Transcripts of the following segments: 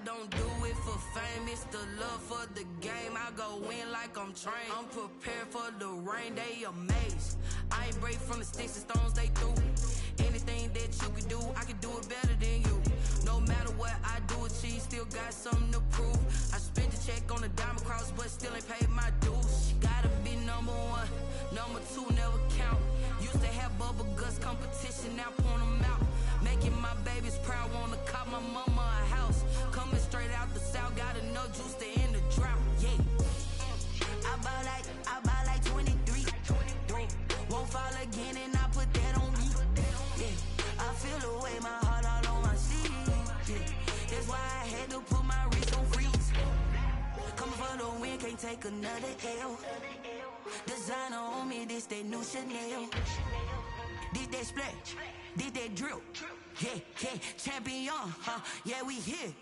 don't do it for fame, it's the love for the game. I go in like I'm trained. I'm prepared for the rain, they amazed. I ain't break from the sticks and stones they threw. Anything that you can do, I can do it better than you. No matter what I do, achieve, still got something to prove. I spent the check on the diamond cross, but still ain't paid my dues. Gotta be number one, number two never count. Used to have bubble guts competition, now point them out. Making my babies proud, wanna cop my mama a house. Coming straight out the south, got enough juice to end the drought. Yeah. I buy like 23. Won't fall again and I put that on me. Yeah. I feel the way, my heart all on my sleeve. Yeah. That's why I had to put my wrist on freeze. Coming for the win, can't take another L. Designer on me, this that new Chanel. Did that splash, did that drill. Yeah, yeah, champion, huh? Yeah, we here.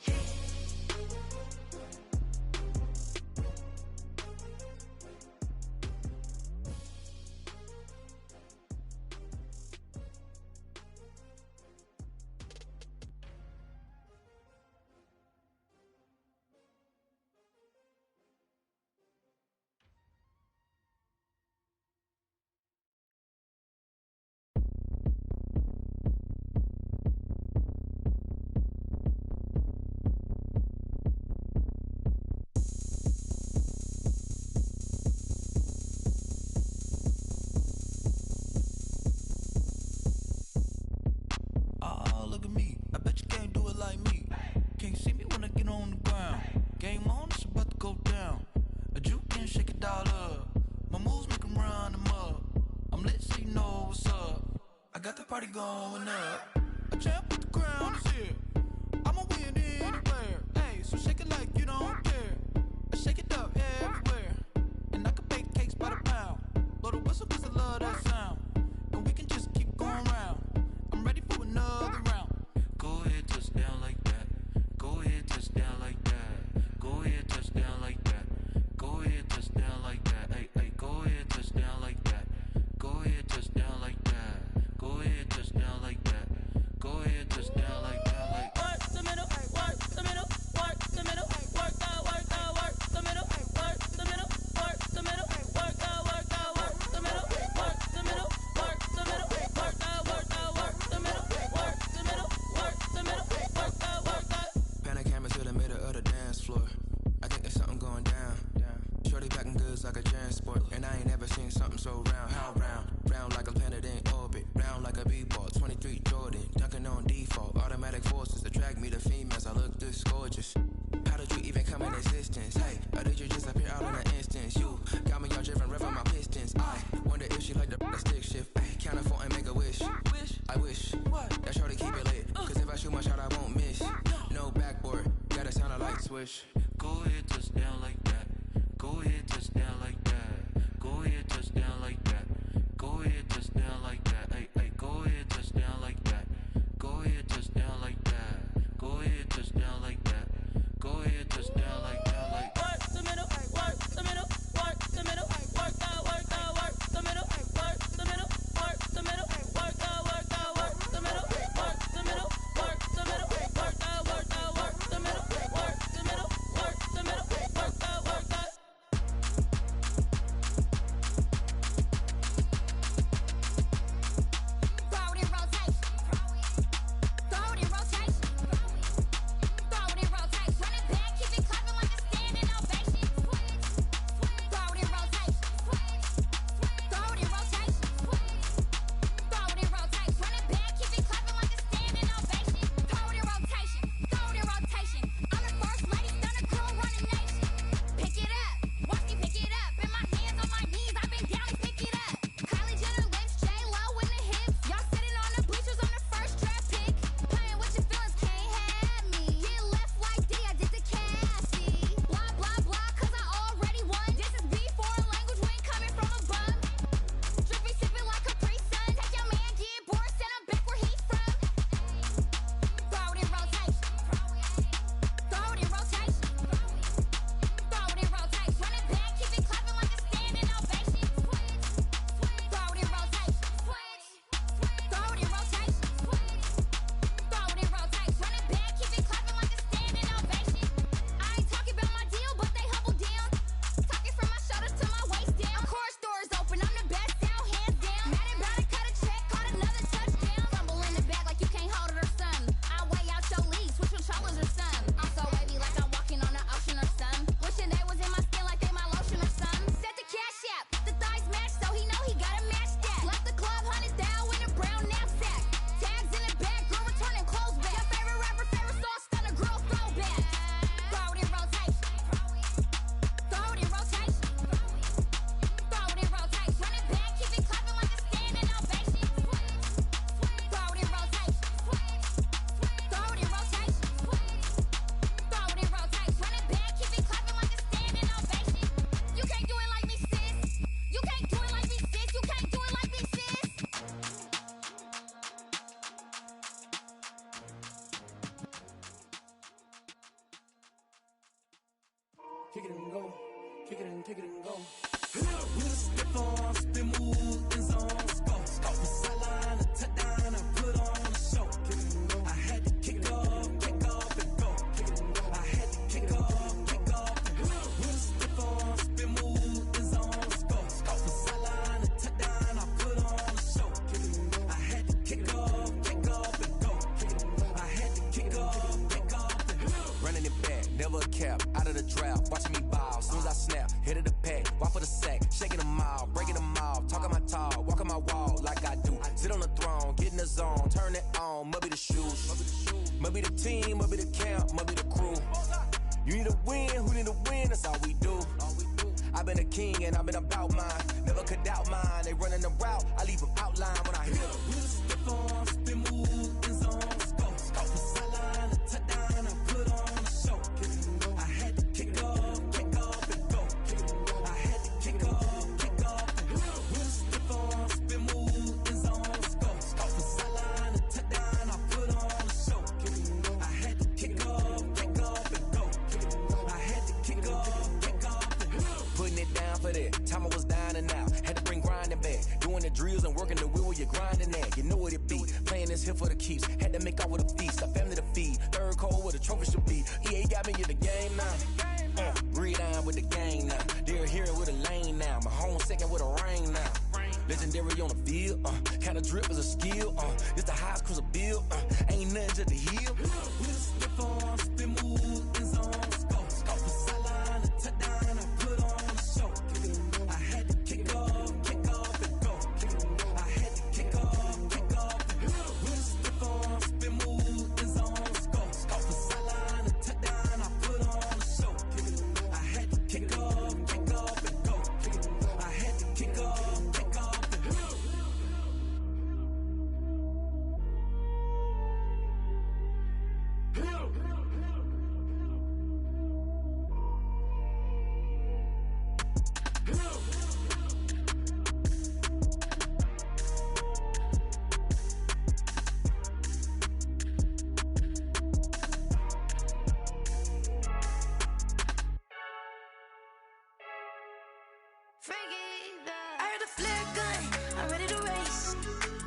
Party going up. A champ with the crown is here. I'ma win anywhere. Hey, so shake it like you don't care. I shake it up everywhere. And I can bake cakes by the pound. Blow the whistle cause I love that sound. And we can just keep going round. I'm ready for another round. Go ahead, touch down like that. Go ahead, touch down like that. Go ahead, touch down like that. Go ahead, touch down like that. Hey, hey, go ahead, touch down like that. Go ahead, touch down like that. Go ahead, touch down like that. Go ahead, touch down like that. Like work the middle, work the middle, work the middle, work the middle, work the middle, work the middle, work the middle, work the middle, work the middle, work the middle, work the middle, work the middle, work the. Pan a camera to the middle of the dance floor. I think there's something going down. Shorty packing goods like a transport, and I ain't never seen something so round. How round? Round like a planet in orbit, round like a b-ball. 23 Jordan, dunking on default. Automatic forces attract me to females. I look this gorgeous. How did you even come in existence? Hey, or did you just appear out in an instance? You got me all driven, revving my pistons. I wonder if she like the stick shift. Ay, count it for and make a wish. I wish that shorty keep it lit. Cause if I shoot my shot, I won't miss. No backboard, gotta sound a light switch. Go ahead, touch down like that. Go ahead, touch down like that. Go ahead, touch down like that. Go ahead, touch down like that. Hey, hey, go ahead, touch down like that. Go ahead, touch down like that. Go ahead, touch down like that. Go ahead, touch down like that. Like work the middle, work the middle, work the middle, work the middle, work the middle, work the middle, work the middle, work the middle, work the middle, work the middle, work the middle, work the middle, work the middle, work the middle. kick it and go, kick it and go. With a stiff on, spin move, in zone, scope. From the sideline to touchdown, I put on a show. Kick it and go. I had to kick off and go. Kick it and go. I had to kick off and go. With a stiff on, spin move, in zone, scope. From the sideline to touchdown, I put on a show. Kick it and go. I had to kick off and go. Kick it and go. I had to kick off and go. Running it back, never a cap, out of the drought, watching me ball. Soon as I snap, hit of the pack, walk for the sack, shaking them all, breaking them off, talking my talk, walking my wall like I do. Sit on the throne, get in the zone, turn it on, must be the shoes, must be the team, must be the camp, must be the crew. You need a win, who need a win, that's all we do. I've been a king and I've been about mine, never could doubt mine. They running the route, I leave them outline when I hit them. With a stiff on, spin move, in zone, scope. From the sideline to touchdown, I put on a show. Kick it and go. I had to kick off and go. Kick it and go. I had to kick off and go. With a stiff on, spin move, in zone, scope. From the sideline to touchdown, I put on a show. Kick it and go. I had to kick off and go. Kick it and go. I had to kick off and go. Putting it down for that, time I was down and out, had to bring grinding back, doing the drills and working the wheel where you're grinding at, you know what it be, playing this here for the keeps, had to make out with a feast, a family to feed, third cold where the trophy should be, EA got me in the game now, breathe down with the game now, they're hearing with a lane now, my home second with a rain now, legendary on the field, kinda drip is a skill, it's the highest cruiser bill, ain't nothing just the heel. With a stiff on, spin move, in zone, scope. From the sideline to touchdown, I put on a show. Kick it and go. I had to kick off and go. Kick it and go. I had to kick off and go. With a stiff on, spin move, in zone, scope. From the sideline to touchdown, I put on a show. Kick it and go. I had to kick off and go. Kick it and go. I had to kick off and go. I heard the flare gun, I'm ready to race.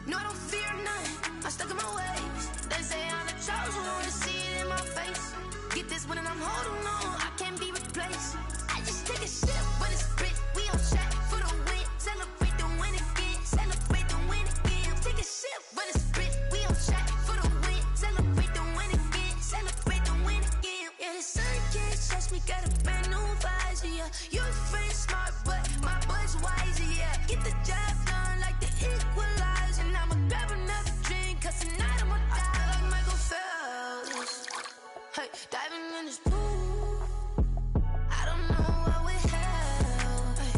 No, I don't fear none, I'm stuck in my ways. They say I'm the chosen one, to see it in my face. Get this one and I'm holding on, I can't be replaced. I just take a sip, but it's spit, we on track for the win. Celebrate the win again, celebrate the win again. Take a sip, but it's spit, we on track for the win. Celebrate the win again, celebrate the win again. Yeah, the sun can't touch me, got a brand new visor, yeah. You're friend smart, but my boy's wiser, yeah. Get the job done like the equalizer. And I'ma grab another drink, cause tonight I'ma die like Michael Phelps. Hey, diving in this pool, I don't know what would help. Hey,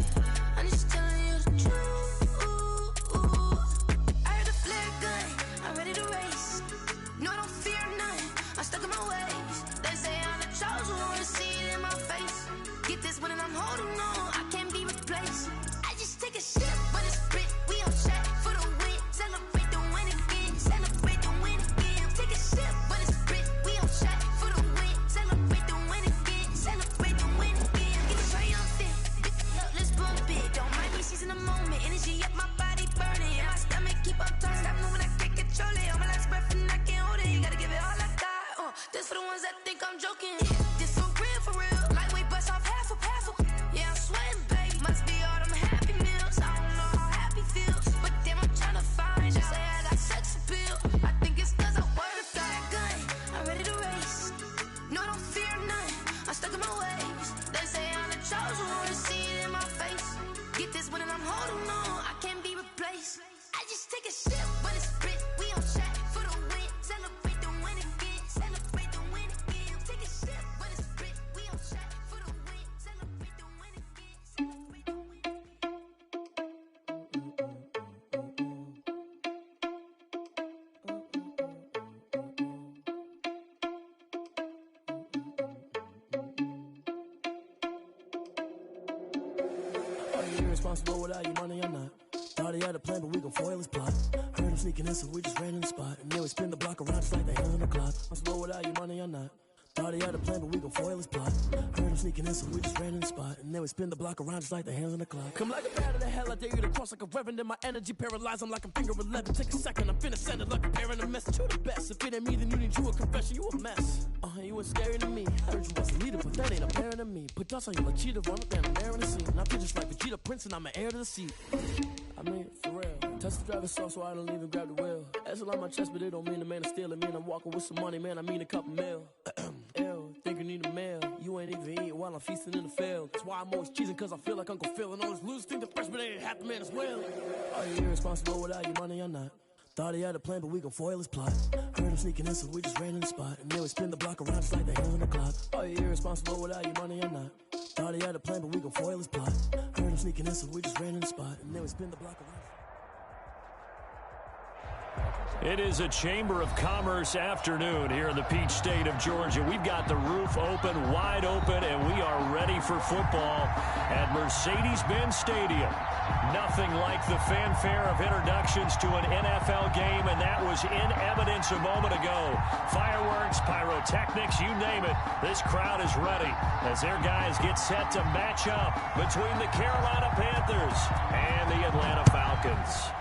I'm just telling you the truth. I heard the flare gun, I'm ready to race. No, I don't fear none, I'm stuck in my ways. They say I'm the chosen one, to see it in my face. Get this one and I'm holding on, I can't be replaced. I just take a sip, but it's spit, we on track for the win. Celebrate the win again, celebrate the win again. Take a sip, but it's spit, we on track for the win. Celebrate the win again, celebrate the win again. Get the triumphant, look, let's bump it. Don't mind me, she's in the moment. Energy up, my body burning, and my stomach keep on turning. Stop moving, I can't control it. On my last breath and I can't hold it. You gotta give it all I got. This for the ones that think I'm joking. This for real. Lightweight bust off half a. Yeah, I'm sweating, baby. Must be all them happy meals. I don't know how happy feels, but damn, I'm trying to find you. Say I got sex appeal. I think it's cause I work a fire gun. I'm ready to race. No, I don't fear none, I'm stuck in my ways. They say I'm the chosen one, to see it in my face. Get this one and I'm holding on, I can't be replaced. I just take a sip, but it's spit, we on track for the win. Celebrate the win again, celebrate the win again. Take a sip, but it's spit, we on track for the win. Celebrate the win again, celebrate the win again. Are you irresponsible without your money or not? Thought he had a plan, but we gon' foil his plot. Heard him sneaking in, so we just ran in the spot. And then we spin the block around just like the hell in the clock. Responsible without your money or not? Thought he had a plan, but we gon' foil his plot. Heard him sneaking in, so we just ran in the spot. And then we spin the block around just like the hands on the clock. Come like a bat of the hell, I dare you to cross like a reverend. In my energy paralyzed, I'm like I'm finger 11. Take a second, I'm finna send it like a bearing a message to the best. If it ain't me, then you need you a confession, you a mess. You ain't scary to me. Heard you was a leader, but that ain't apparent to me. Put dust on you like cheetah, run up there and there in the scene. I feel just like Vegeta Prince and I'm an heir to the seat. I mean, for real. Touch the driver's sauce so I don't even grab the wheel. That's on my chest, but it don't mean the man is stealing. Mean I'm walking with some money, man, I mean a couple mil. Ew, think you need a meal. You ain't even eating while I'm feasting in the field. That's why I'm always cheesing, cause I feel like Uncle Phil. And all this losers think the freshman ain't half the man as well. Are you irresponsible without your money or not? Thought he had a plan, but we gon' foil his plot. Heard him sneaking in, so we just ran in the spot. And then we spin the block around just like the hands on the clock. Are you irresponsible without your money or not? Thought he had a plan, but we gon' foil his plot. Heard him sneaking in, so we just ran in the spot. And then we spin the block around. It is a Chamber of Commerce afternoon here in the Peach State of Georgia. We've got the roof open, wide open, and we are ready for football at Mercedes-Benz Stadium. Nothing like the fanfare of introductions to an NFL game, and that was in evidence a moment ago. Fireworks, pyrotechnics, you name it. This crowd is ready as their guys get set to match up between the Carolina Panthers and the Atlanta Falcons.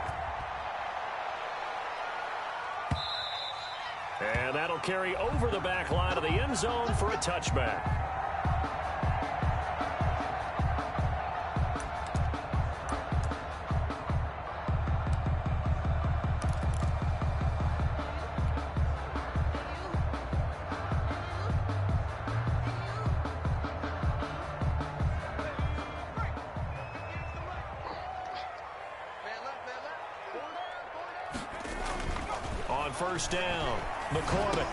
And that'll carry over the back line of the end zone for a touchback. On first down, McCormick.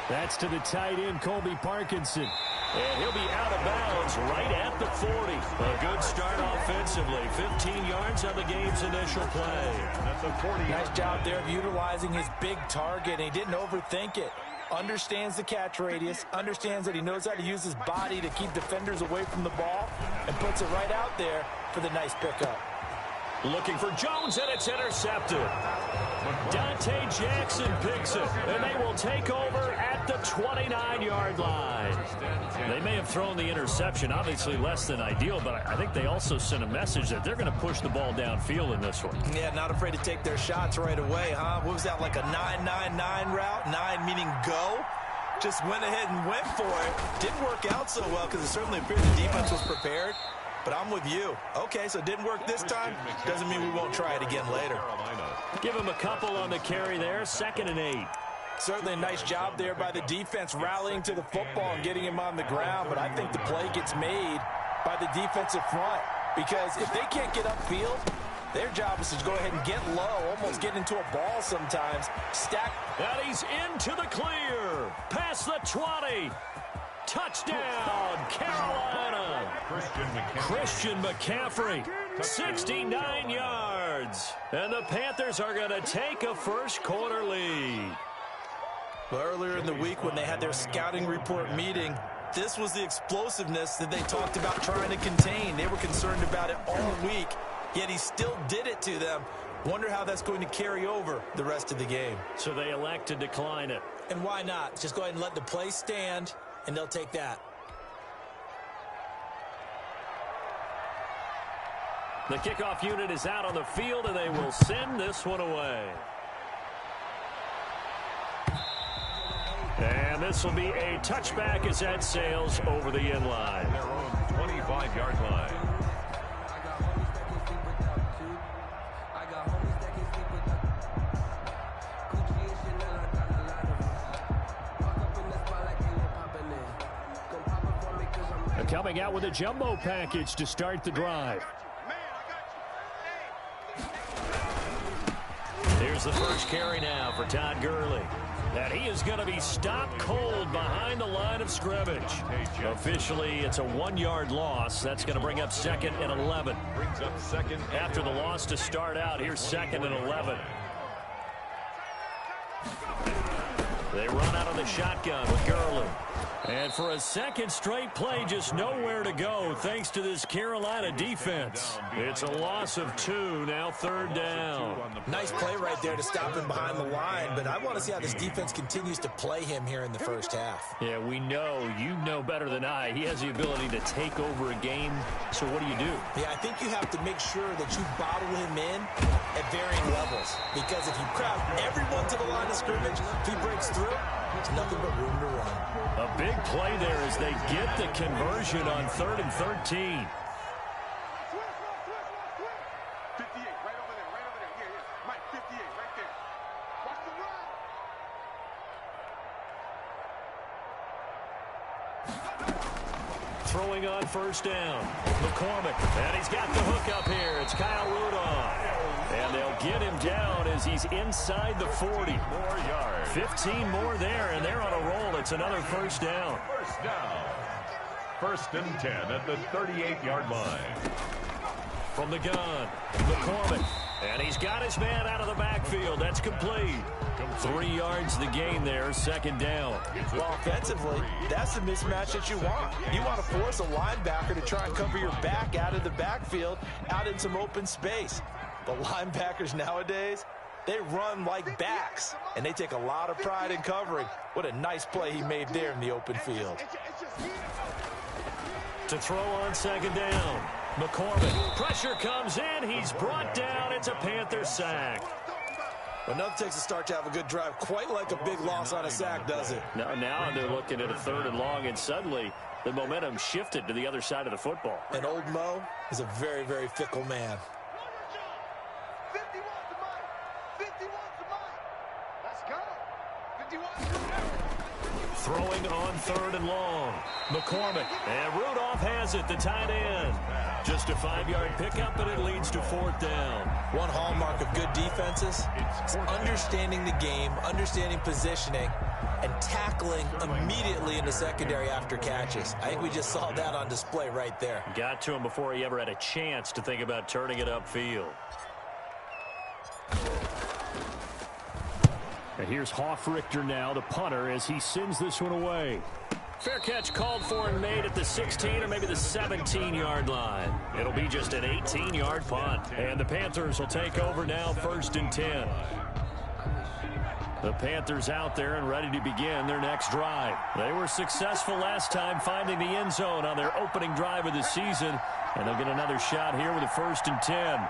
That's to the tight end, Colby Parkinson. And he'll be out of bounds right at the 40. A good start offensively. 15 yards on the game's initial play. That's a 40. Nice job there of utilizing his big target. He didn't overthink it. Understands the catch radius. Understands that he knows how to use his body to keep defenders away from the ball. And puts it right out there for the nice pickup. Looking for Jones, and it's intercepted. Dante Jackson picks it, and they will take over at the 29-yard line. They may have thrown the interception, obviously less than ideal, but I think they also sent a message that they're going to push the ball downfield in this one. Yeah, not afraid to take their shots right away, huh? What was that, like a 9-9-9 route? 9 meaning go? Just went ahead and went for it. Didn't work out so well because it certainly appeared the defense was prepared. But I'm with you. Okay, so it didn't work this time. Doesn't mean we won't try it again later. Give him a couple on the carry there. 2nd and 8. Certainly a nice job there by the defense rallying to the football and getting him on the ground. But I think the play gets made by the defensive front. Because if they can't get upfield, their job is to go ahead and get low, almost get into a ball sometimes. Stack. And he's into the clear. Past the 20. Touchdown, Carolina. Christian McCaffrey, 69 yards. And the Panthers are going to take a first-quarter lead. Well, earlier in the week when they had their scouting report meeting, this was the explosiveness that they talked about trying to contain. They were concerned about it all week, yet he still did it to them. Wonder how that's going to carry over the rest of the game. So they elect to decline it. And why not? Just go ahead and let the play stand, and they'll take that. The kickoff unit is out on the field, and they will send this one away. And this will be a touchback as that sails over the end line. Their own 25-yard line. Coming out with a jumbo package to start the drive. Here's the first carry now for Todd Gurley. And he is going to be stopped cold behind the line of scrimmage. Officially, it's a 1-yard loss. That's going to bring up 2nd and 11. Brings up 2nd. After the loss to start out, here's 2nd and 11. They run out of the shotgun with Gurley. And for a second straight play, just nowhere to go thanks to this Carolina defense. It's a loss of 2, now 3rd down. Nice play right there to stop him behind the line, but I want to see how this defense continues to play him here in the first half. Yeah, we know. You know better than I. He has the ability to take over a game, so what do you do? Yeah, I think you have to make sure that you bottle him in at varying levels, because if you crowd everyone to the line of scrimmage, if he breaks through, there's nothing but room to run. A big play there as they get the conversion on 3rd and 13. Throwing on 1st down. McCormick, and he's got the hook up here. It's Kyle Rudolph. And they'll get him down as he's inside the 40. More yards. 15 more there, and they're on a roll. It's another 1st down. 1st down. 1st and 10 at the 38-yard line. From the gun, McCormick. And he's got his man out of the backfield. That's complete. 3 yards the gain there, 2nd down. Well, offensively, that's the mismatch that you want. You want to force a linebacker to try and cover your back out of the backfield, out in some open space. The linebackers nowadays, they run like backs, and they take a lot of pride in covering. What a nice play he made there in the open field. To throw on 2nd down, McCormick. Pressure comes in. He's brought down. It's a Panther sack. Well, nothing takes a start to have a good drive quite like a big loss on a sack, does it? Now they're looking at a 3rd and long, and suddenly the momentum shifted to the other side of the football. And old Mo is a very, very fickle man. Throwing on 3rd and long. McCormick. And Rudolph has it, the tight end. Just a 5-yard pickup, and it leads to 4th down. One hallmark of good defenses is understanding the game, understanding positioning, and tackling immediately in the secondary after catches. I think we just saw that on display right there. Got to him before he ever had a chance to think about turning it upfield. And here's Hoffrichter now, the punter, as he sends this one away. Fair catch called for and made at the 16 or maybe the 17-yard line. It'll be just an 18-yard punt. And the Panthers will take over now, 1st and 10. The Panthers out there and ready to begin their next drive. They were successful last time finding the end zone on their opening drive of the season. And they'll get another shot here with a 1st and 10.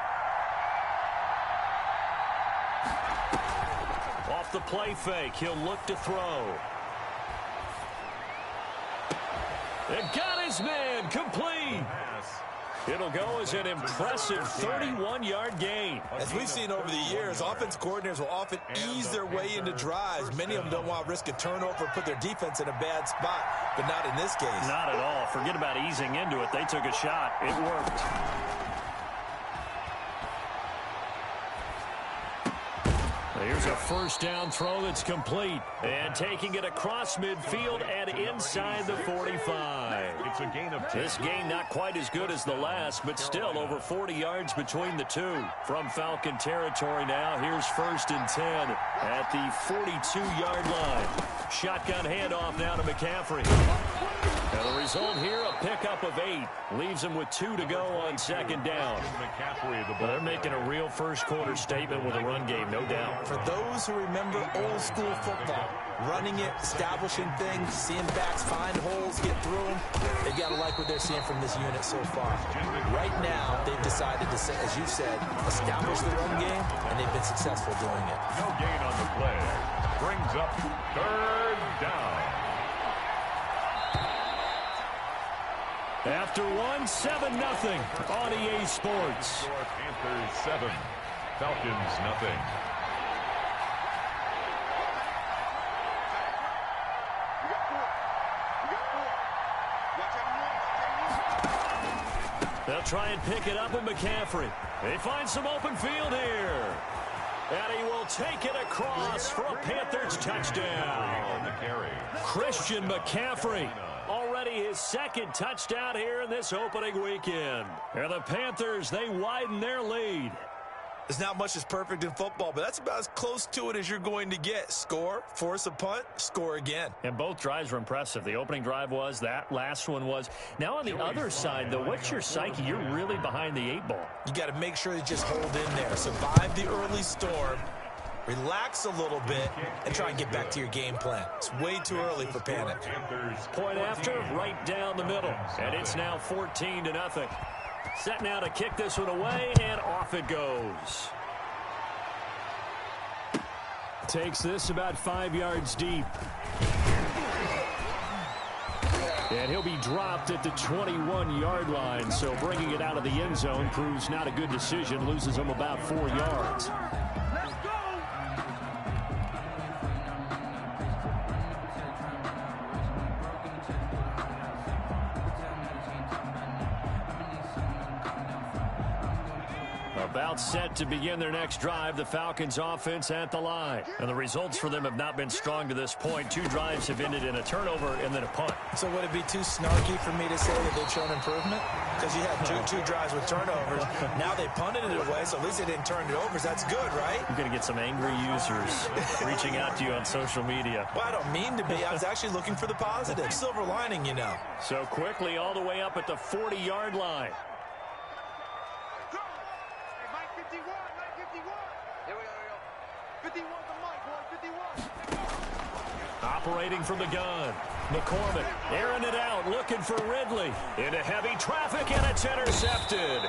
Off the play fake, he'll look to throw. And got his man, complete. It'll go as an impressive 31-yard gain. As we've seen over the years, offense coordinators will often ease their way into drives. Many of them don't want to risk a turnover or put their defense in a bad spot, but not in this case. Not at all. Forget about easing into it. They took a shot. It worked. Here's a 1st down throw that's complete. And taking it across midfield and inside the 45. It's a gain of 10. This gain not quite as good as the last, but still over 40 yards between the two. From Falcon territory now, here's 1st and 10 at the 42-yard line. Shotgun handoff now to McCaffrey. And the result here, a pickup of 8. Leaves them with 2 to go on 2nd down. They're making a real first-quarter statement with a run game, no doubt. For those who remember old-school football, running it, establishing things, seeing backs find holes, get through them, they've got to like what they're seeing from this unit so far. Right now, they've decided to, as you said, establish the run game, and they've been successful doing it. No gain on the play. Brings up 3rd down. After 7-0 on EA Sports. Panthers 7, Falcons nothing. They'll try and pick it up with McCaffrey. They find some open field here. And he will take it across for a Panthers touchdown. Christian McCaffrey. Already his 2nd touchdown here in this opening weekend. And the Panthers, they widen their lead. There's not much that's perfect in football, but that's about as close to it as you're going to get. Score, force a punt, score again. And both drives were impressive. The opening drive was, that last one was. Now on the other side, though, what's your psyche? You're really behind the 8 ball. You got to make sure you just hold in there. Survive the early storm, relax a little bit, and try and get back to your game plan. It's way too early for panic. Point after, right down the middle. And it's now 14-0. Set now to kick this one away, and off it goes. Takes this about 5 yards deep. And he'll be dropped at the 21-yard line, so bringing it out of the end zone proves not a good decision, loses him about 4 yards. About set to begin their next drive, the Falcons offense at the line. And the results for them have not been strong to this point. 2 drives have ended in a turnover and then a punt. So would it be too snarky for me to say that they've shown improvement? Because you had two drives with turnovers. Now they punted it away, so at least they didn't turn it over. So that's good, right? You're going to get some angry users reaching out to you on social media. Well, I don't mean to be. I was actually looking for the positive. Silver lining, you know. So quickly all the way up at the 40-yard line. Operating from the gun. McCormick airing it out, looking for Ridley. Into heavy traffic, and it's intercepted.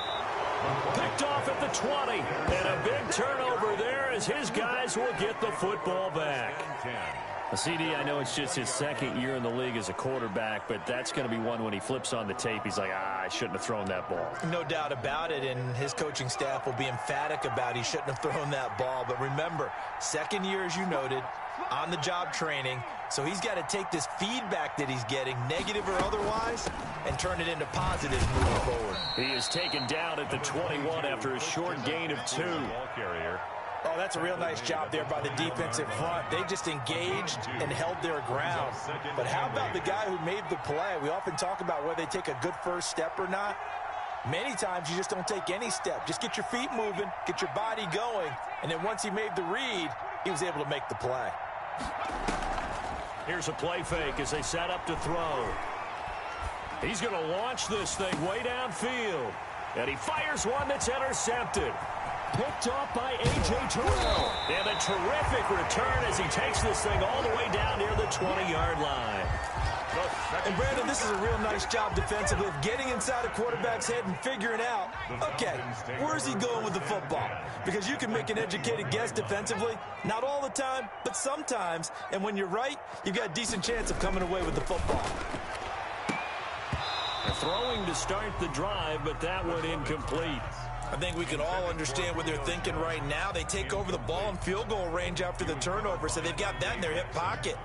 Picked off at the 20. And a big turnover there as his guys will get the football back. CD, I know it's just his 2nd year in the league as a quarterback, but that's going to be one when he flips on the tape. He's like, I shouldn't have thrown that ball. No doubt about it, and his coaching staff will be emphatic about he shouldn't have thrown that ball. But remember, 2nd year, as you noted, on-the-job training, so he's got to take this feedback that he's getting, negative or otherwise, and turn it into positives moving forward. He is taken down at the 21 after a short gain of 2. Oh, that's a real nice job there by the defensive front. They just engaged and held their ground. But how about the guy who made the play? We often talk about whether they take a good first step or not. Many times you just don't take any step. Just get your feet moving, get your body going, and then once he made the read, he was able to make the play. Here's a play fake as they set up to throw. He's going to launch this thing way downfield. And he fires one that's intercepted. Picked off by A.J. Terrell. And a terrific return as he takes this thing all the way down near the 20-yard line. And Brandon, this is a real nice job defensively of getting inside a quarterback's head and figuring out, okay, where's he going with the football? Because you can make an educated guess defensively, not all the time, but sometimes. And when you're right, you've got a decent chance of coming away with the football. Throwing to start the drive, but that one incomplete. I think we can all understand what they're thinking right now. They take over the ball in field goal range after the turnover, so they've got that in their hip pocket.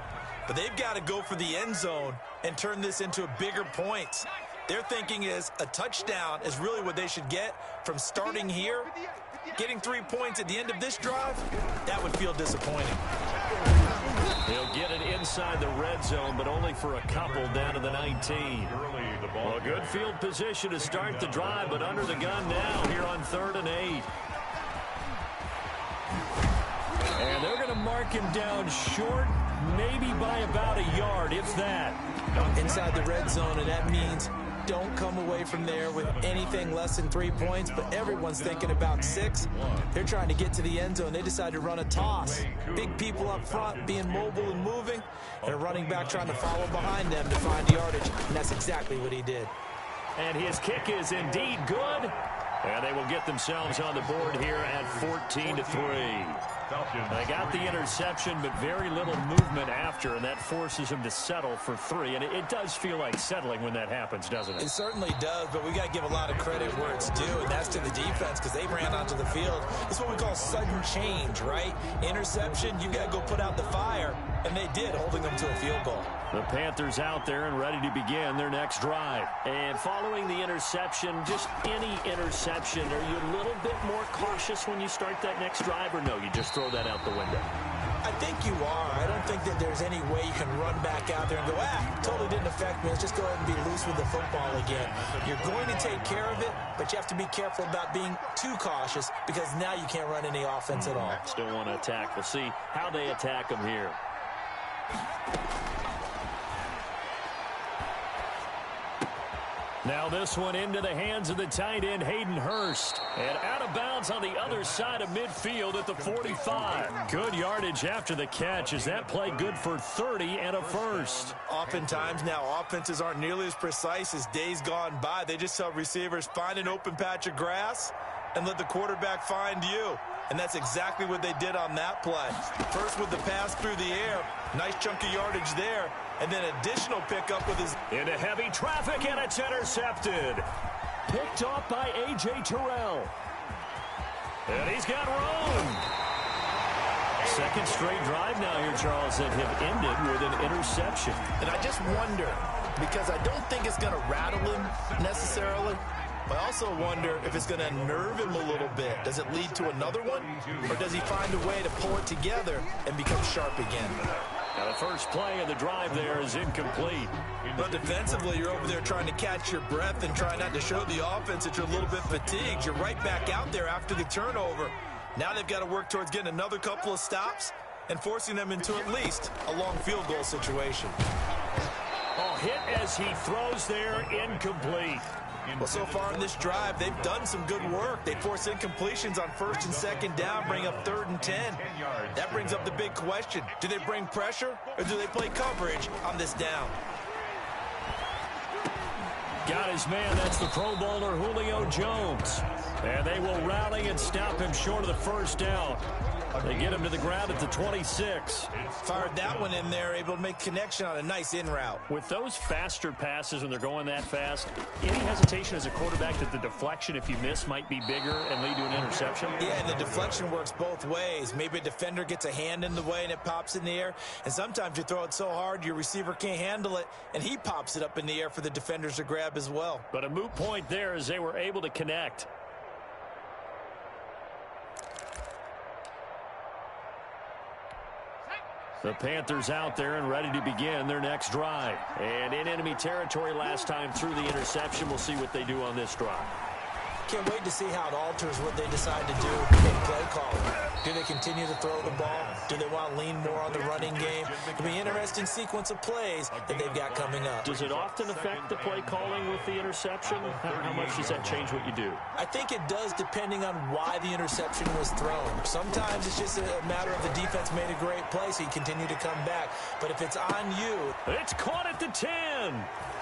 But they've got to go for the end zone and turn this into a bigger points. Their thinking is a touchdown is really what they should get from starting here. Getting 3 points at the end of this drive, that would feel disappointing. He'll get it inside the red zone, but only for a couple down to the 19. Well, a good field position to start the drive, but under the gun now here on 3rd and 8. And they're going to mark him down short, maybe by about a yard, if that. Inside the red zone, and that means don't come away from there with anything less than 3 points, but everyone's thinking about 6. They're trying to get to the end zone. They decide to run a toss. Big people up front being mobile and moving, and a running back trying to follow behind them to find yardage, and that's exactly what he did. And his kick is indeed good, and they will get themselves on the board here at 14-3. They got the interception, but very little movement after, and that forces him to settle for 3. And it does feel like settling when that happens, doesn't it? It certainly does, but we got to give a lot of credit where it's due, and that's to the defense because they ran onto the field. It's what we call sudden change, right? Interception, you got to go put out the fire, and they did, holding them to a field goal. The Panthers out there and ready to begin their next drive. And following the interception, just any interception, are you a little bit more cautious when you start that next drive, or no, you just throw that out the window? I think you are. I don't think that there's any way you can run back out there and go, totally didn't affect me. Let's just go ahead and be loose cautious with the football again. You're going to take care of it, but you have to be careful about being too cautious because now you can't run any offense at all. Still want to attack. We'll see how they attack them here. Now this one into the hands of the tight end, Hayden Hurst. And out of bounds on the other side of midfield at the 45. Good yardage after the catch. Is that play good for 30 and a first? Oftentimes now offenses aren't nearly as precise as days gone by. They just tell receivers, find an open patch of grass and let the quarterback find you. And that's exactly what they did on that play. First with the pass through the air. Nice chunk of yardage there. And then additional pickup with his... Into heavy traffic, and it's intercepted. Picked off by A.J. Terrell. And he's got room. Second straight drive now here, Charles, that have ended with an interception. And I just wonder, because I don't think it's going to rattle him necessarily, but I also wonder if it's going to nerve him a little bit. Does it lead to another one? Or does he find a way to pull it together and become sharp again? Now the first play of the drive there is incomplete. But defensively, you're over there trying to catch your breath and try not to show the offense that you're a little bit fatigued. You're right back out there after the turnover. Now they've got to work towards getting another couple of stops and forcing them into at least a long field goal situation. Oh, hit as he throws there, incomplete. Well, so far in this drive, they've done some good work. They force incompletions on first and second down, bring up 3rd and 10. That brings up the big question. Do they bring pressure or do they play coverage on this down? Got his man. That's the Pro Bowler Julio Jones. And they will rally and stop him short of the first down. They get him to the ground at the 26. Fired that one in there, able to make connection on a nice in route. With those faster passes when they're going that fast, any hesitation as a quarterback that the deflection, if you miss, might be bigger and lead to an interception? Yeah, and the deflection works both ways. Maybe a defender gets a hand in the way and it pops in the air. And sometimes you throw it so hard your receiver can't handle it, and he pops it up in the air for the defenders to grab as well. But a moot point there as they were able to connect. The Panthers out there and ready to begin their next drive. And in enemy territory last time through the interception. We'll see what they do on this drive. Can't wait to see how it alters what they decide to do in play calling. Do they continue to throw the ball? Do they want to lean more on the running game? It'll be an interesting sequence of plays that they've got coming up. Does it often affect the play calling with the interception? How much does that change what you do? I think it does, depending on why the interception was thrown. Sometimes it's just a matter of the defense made a great play, so you continue to come back. But if it's on you... It's caught at the 10.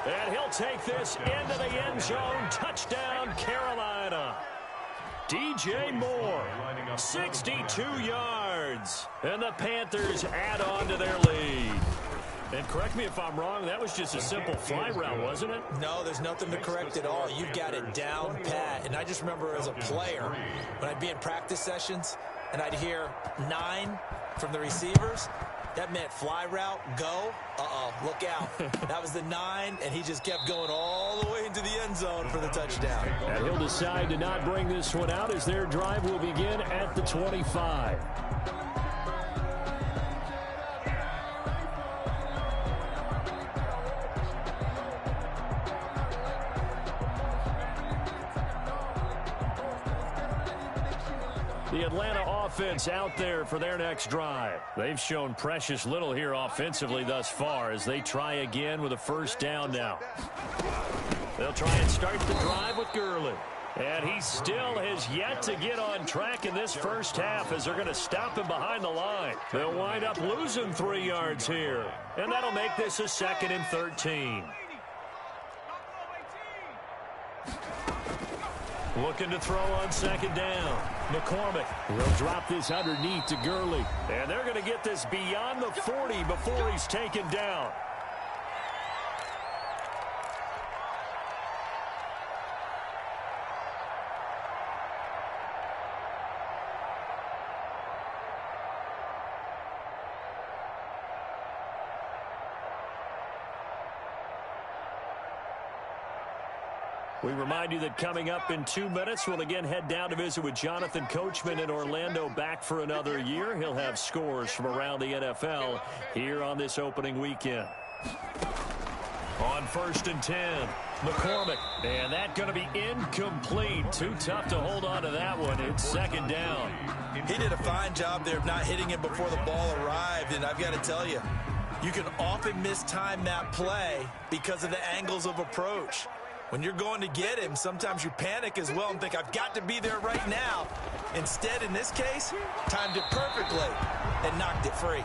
And he'll take this into the end zone. Touchdown, Carolina. DJ Moore, 62 yards. And the Panthers add on to their lead. And correct me if I'm wrong, that was just a simple fly route, wasn't it? No, there's nothing to correct at all. You've got it down pat. And I just remember as a player, when I'd be in practice sessions and I'd hear 9 from the receivers, that meant fly route, go, look out. That was the 9, and he just kept going all the way into the end zone for the touchdown. And he'll decide to not bring this one out as their drive will begin at the 25. The Atlanta offense out there for their next drive. They've shown precious little here offensively thus far as they try again with a first down now. They'll try and start the drive with Gurley. And he still has yet to get on track in this first half as they're going to stop him behind the line. They'll wind up losing 3 yards here. And that'll make this a 2nd and 13. Looking to throw on 2nd down. McCormick will drop this underneath to Gurley. And they're going to get this beyond the 40 before he's taken down. We remind you that coming up in 2 minutes, we'll again head down to visit with Jonathan Coachman in Orlando, back for another year. He'll have scores from around the NFL here on this opening weekend. On on 1st and 10. McCormick, and that going to be incomplete. Too tough to hold on to that one. It's 2nd down. He did a fine job there of not hitting him before the ball arrived, and I've got to tell you, you can often mistime that play because of the angles of approach. When you're going to get him, sometimes you panic as well and think, I've got to be there right now. Instead, in this case, timed it perfectly and knocked it free.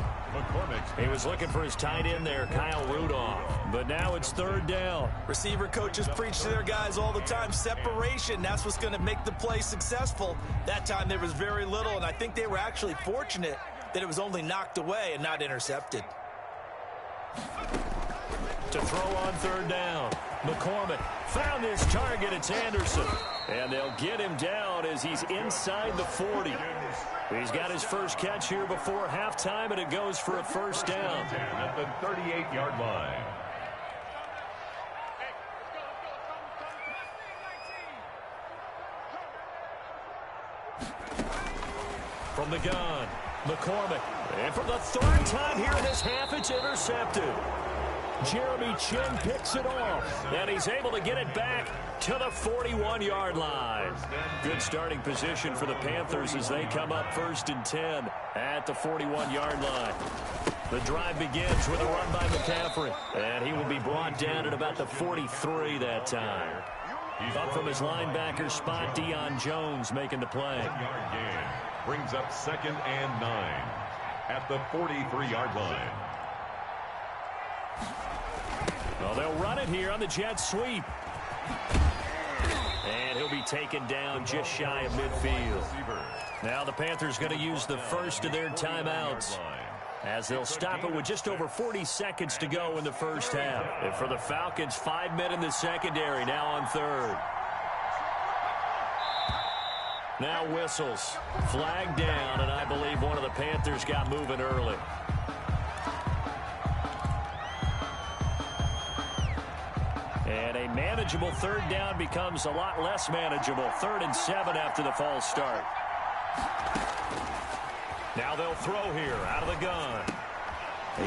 He was looking for his tight end there, Kyle Rudolph. But now it's 3rd down. Receiver coaches preach to their guys all the time. Separation, that's what's going to make the play successful. That time there was very little, and I think they were actually fortunate that it was only knocked away and not intercepted. To throw on 3rd down. McCormick found his target. It's Anderson. And they'll get him down as he's inside the 40. He's got his first catch here before halftime, and it goes for a 1st down. At the 38-yard line. From the gun, McCormick. And for the 3rd time here in this half, it's intercepted. Jeremy Chin picks it off, and he's able to get it back to the 41-yard line. Good starting position for the Panthers as they come up 1st and 10 at the 41-yard line. The drive begins with a run by McCaffrey, and he will be brought down at about the 43 that time. Up from his linebacker spot, Deion Jones making the play. Yard gain brings up 2nd and 9 at the 43-yard line. Well, they'll run it here on the jet sweep. And he'll be taken down just shy of midfield. Now the Panthers going to use the first of their timeouts, as they'll stop it with just over 40 seconds to go in the first half. And for the Falcons, 5 men in the secondary, now on 3rd. Now whistles. Flag down, and I believe one of the Panthers got moving early. And a manageable 3rd down becomes a lot less manageable. 3rd and 7 after the false start. Now they'll throw here out of the gun.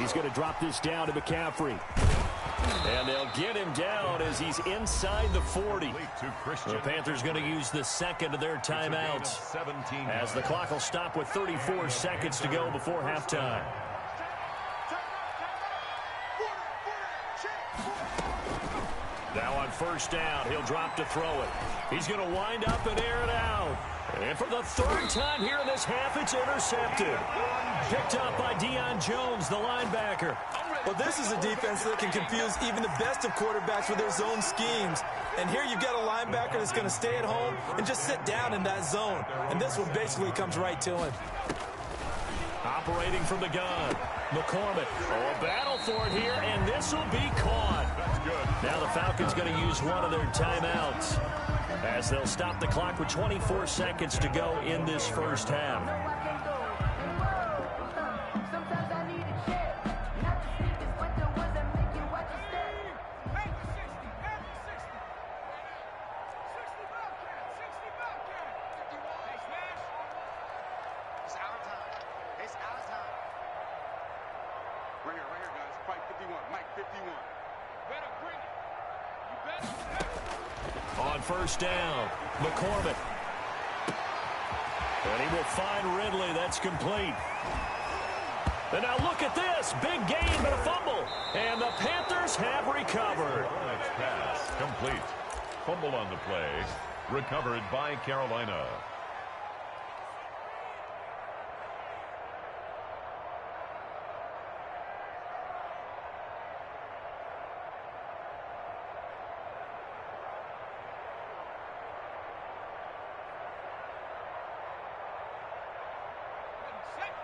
He's going to drop this down to McCaffrey. And they'll get him down as he's inside the 40. The Panthers going to use the 2nd of their timeouts, as the clock will stop with 34 seconds to go before halftime. Now on 1st down, he'll drop to throw it. He's going to wind up and air it out. And for the 3rd time here in this half, it's intercepted. Picked up by Deion Jones, the linebacker. Well, this is a defense that can confuse even the best of quarterbacks with their zone schemes. And here you've got a linebacker that's going to stay at home and just sit down in that zone. And this one basically comes right to him. Operating from the gun, McCormick. Oh, a battle for it here, and this will be caught. That's good. Now the Falcons going to use one of their timeouts, as they'll stop the clock with 24 seconds to go in this first half. On 1st down, McCormick. And he will find Ridley. That's complete. And now look at this. Big gain, but a fumble. And the Panthers have recovered. Next pass complete. Fumble on the play. Recovered by Carolina.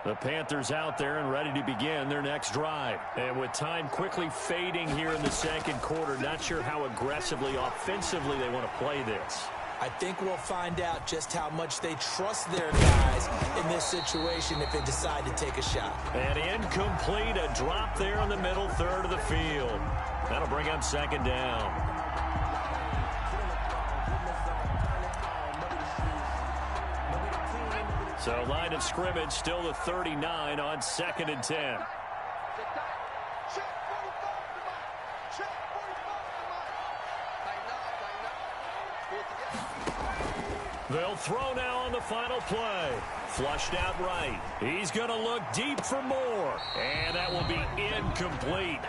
The Panthers out there and ready to begin their next drive. And with time quickly fading here in the 2nd quarter, not sure how aggressively, offensively they want to play this. I think we'll find out just how much they trust their guys in this situation if they decide to take a shot. And incomplete, a drop there in the middle 3rd of the field. That'll bring up 2nd down. So line of scrimmage still the 39 on 2nd and 10. They'll throw now on the final play. Flushed out right. He's going to look deep for more. And that will be incomplete.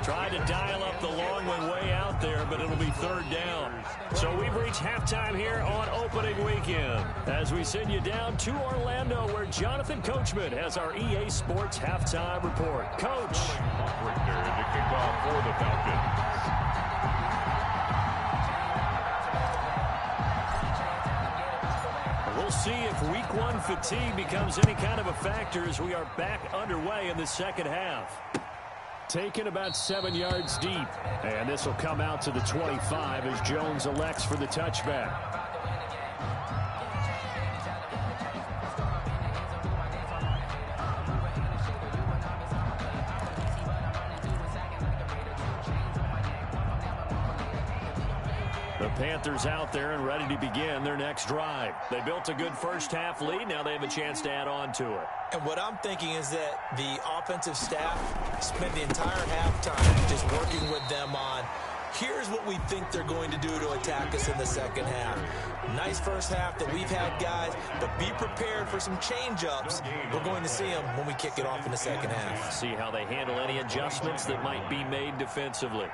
Tried to dial up the long one way out there, but it'll be third down. So we've reached halftime here on opening weekend as we send you down to Orlando where Jonathan Coachman has our EA Sports halftime report. Coach. Richter to kick off for the Falcons. We'll see if week one fatigue becomes any kind of a factor as we are back underway in the second half. Taken about 7 yards deep. And this will come out to the 25 as Jones elects for the touchback. The Panthers out there and ready to begin their next drive. They built a good first half lead. Now they have a chance to add on to it. And what I'm thinking is that the offensive staff spent the entire halftime just working with them on, here's what we think they're going to do to attack us in the second half. Nice first half that we've had, guys, but be prepared for some change-ups. We're going to see them when we kick it off in the second half. See how they handle any adjustments that might be made defensively.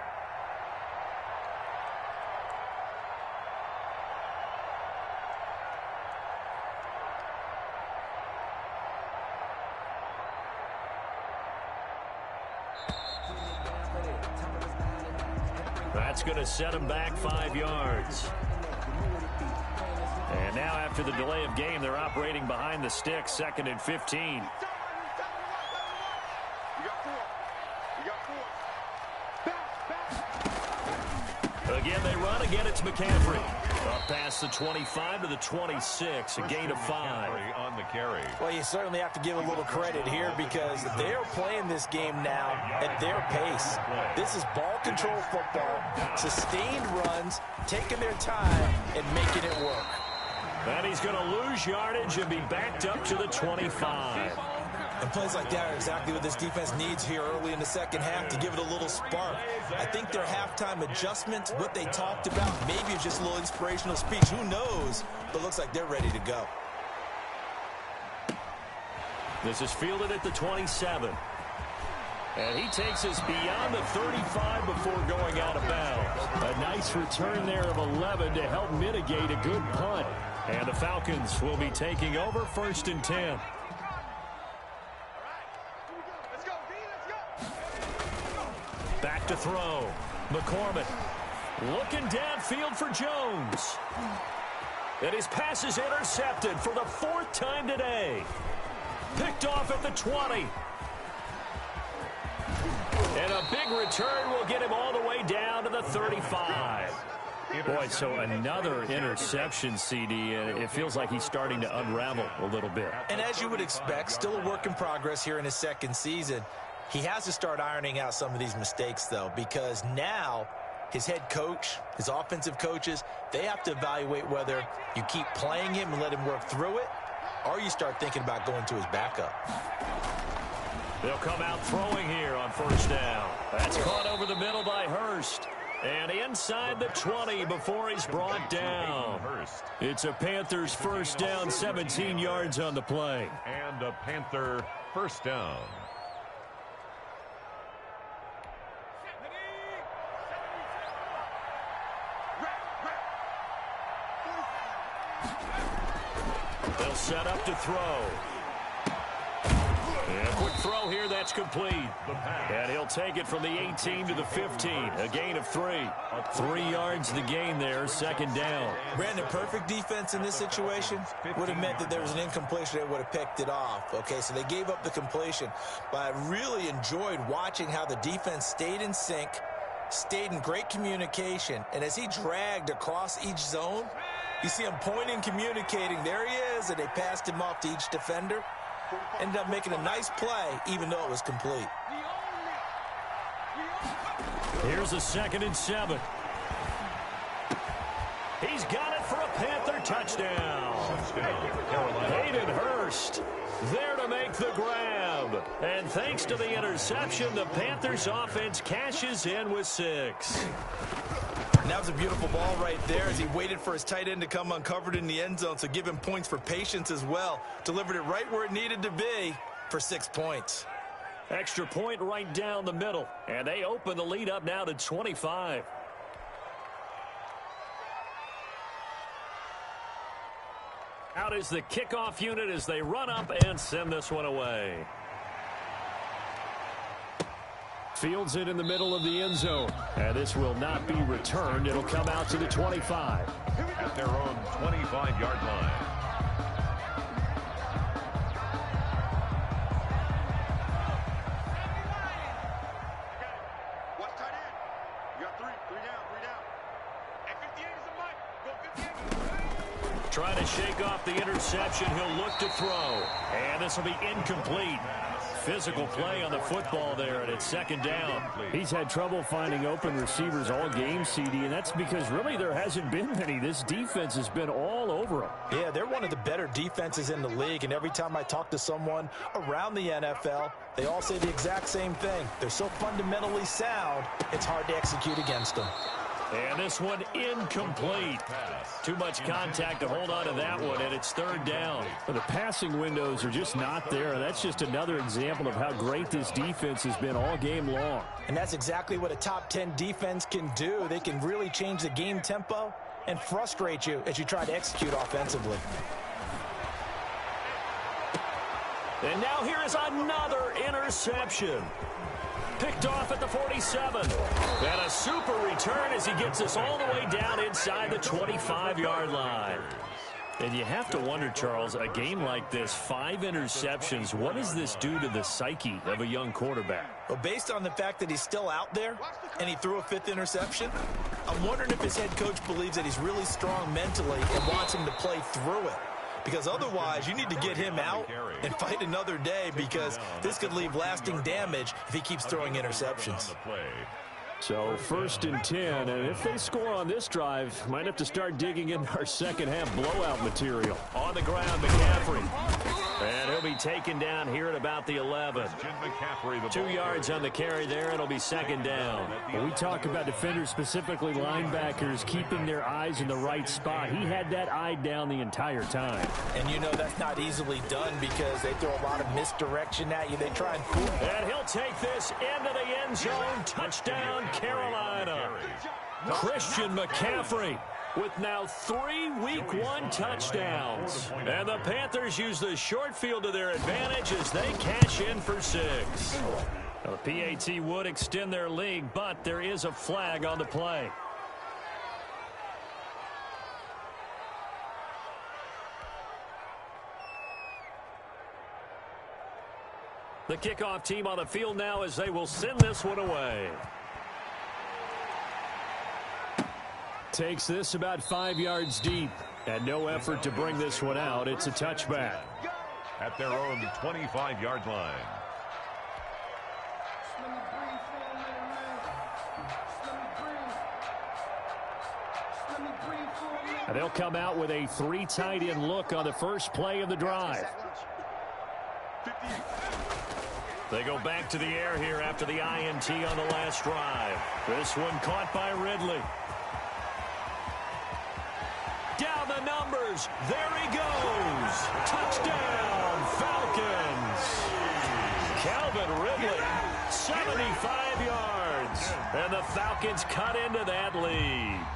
That's going to set him back 5 yards. And now after the delay of game, they're operating behind the sticks, 2nd and 15. Again, they run. Again, it's McCaffrey. Up past the 25 to the 26, a gain of 5. On the carry. Well, you certainly have to give a little credit here because they're playing this game now at their pace. This is ball control football, sustained runs, taking their time and making it work. And he's going to lose yardage and be backed up to the 25. And plays like that are exactly what this defense needs here early in the second half to give it a little spark. I think their halftime adjustments, what they talked about, maybe it's just a little inspirational speech. Who knows? But looks like they're ready to go. This is fielded at the 27. And he takes us beyond the 35 before going out of bounds. A nice return there of 11 to help mitigate a good punt. And the Falcons will be taking over 1st and 10. Back to throw. McCormick looking downfield for Jones. And his pass is intercepted for the 4th time today. Picked off at the 20. And a big return will get him all the way down to the 35. Boy, so another interception, CD, and it feels like he's starting to unravel a little bit. And as you would expect, still a work in progress here in his second season. He has to start ironing out some of these mistakes, though, because now his head coach, his offensive coaches, they have to evaluate whether you keep playing him and let him work through it, or you start thinking about going to his backup. They'll come out throwing here on 1st down. That's caught over the middle by Hurst. And inside the 20 before he's brought down. It's a Panthers 1st down, 17 yards on the play. And a Panther 1st down. They'll set up to throw. And a quick throw here, that's complete. And he'll take it from the 18 to the 15. A gain of 3. 3 yards the gain there, 2nd down. Brandon, perfect defense in this situation would have meant that there was an incompletion. They would have picked it off. Okay, so they gave up the completion. But I really enjoyed watching how the defense stayed in sync, stayed in great communication. And as he dragged across each zone, you see him pointing, communicating. There he is, and they passed him off to each defender. Ended up making a nice play, even though it was complete. Here's a 2nd and 7. He's got it for a Panther touchdown. Hayden Hurst there to make the grab. And thanks to the interception, the Panthers offense cashes in with 6. Now that was a beautiful ball right there as he waited for his tight end to come uncovered in the end zone, so give him points for patience as well. Delivered it right where it needed to be for 6 points. Extra point right down the middle, and they open the lead up now to 25. Out is the kickoff unit as they run up and send this one away. Fields it in the middle of the end zone, and this will not be returned. It'll come out to the 25. At their own 25-yard line. Watch tight end. You got three down. At 58 is a mic. Go 58. Trying to shake off the interception. He'll look to throw, and this will be incomplete. Physical play on the football there, and it's second down. He's had trouble finding open receivers all game, CD, and that's because really there hasn't been many. This defense has been all over him. Yeah, they're one of the better defenses in the league, and every time I talk to someone around the NFL, they all say the exact same thing. They're so fundamentally sound, it's hard to execute against them. And this one incomplete. Too much contact to hold on to that one, and it's third down. Well, the passing windows are just not there. That's just another example of how great this defense has been all game long. And that's exactly what a top 10 defense can do. They can really change the game tempo and frustrate you as you try to execute offensively. And now here is another interception. Picked off at the 47. And a super return as he gets us all the way down inside the 25-yard line. And you have to wonder, Charles, a game like this, 5 interceptions, what does this do to the psyche of a young quarterback? Well, based on the fact that he's still out there and he threw a 5th interception, I'm wondering if his head coach believes that he's really strong mentally and wants him to play through it. Because otherwise, you need to get him out and fight another day, because this could leave lasting damage if he keeps throwing interceptions. So 1st and 10, and if they score on this drive, might have to start digging in our second half blowout material. On the ground, McCaffrey. And he'll be taken down here at about the 11. 2 yards on the carry there. It'll be second down. When we talk about defenders, specifically linebackers, keeping their eyes in the right spot, he had that eye down the entire time. And you know that's not easily done because they throw a lot of misdirection at you. They try and fool you. And he'll take this into the end zone. Touchdown, Carolina. Christian McCaffrey with now 3 Week 1 touchdowns. And the Panthers use the short field to their advantage as they cash in for 6. Now, the PAT would extend their lead, but there is a flag on the play. The kickoff team on the field now as they will send this one away. Takes this about 5 yards deep, and no effort to bring this one out. It's a touchback. At their own 25-yard line. And they'll come out with a 3 tight end look on the first play of the drive. They go back to the air here after the INT on the last drive. This one caught by Ridley. Down the numbers. There he goes. Touchdown, Falcons. Calvin Ridley, 75 yards. And the Falcons cut into that lead.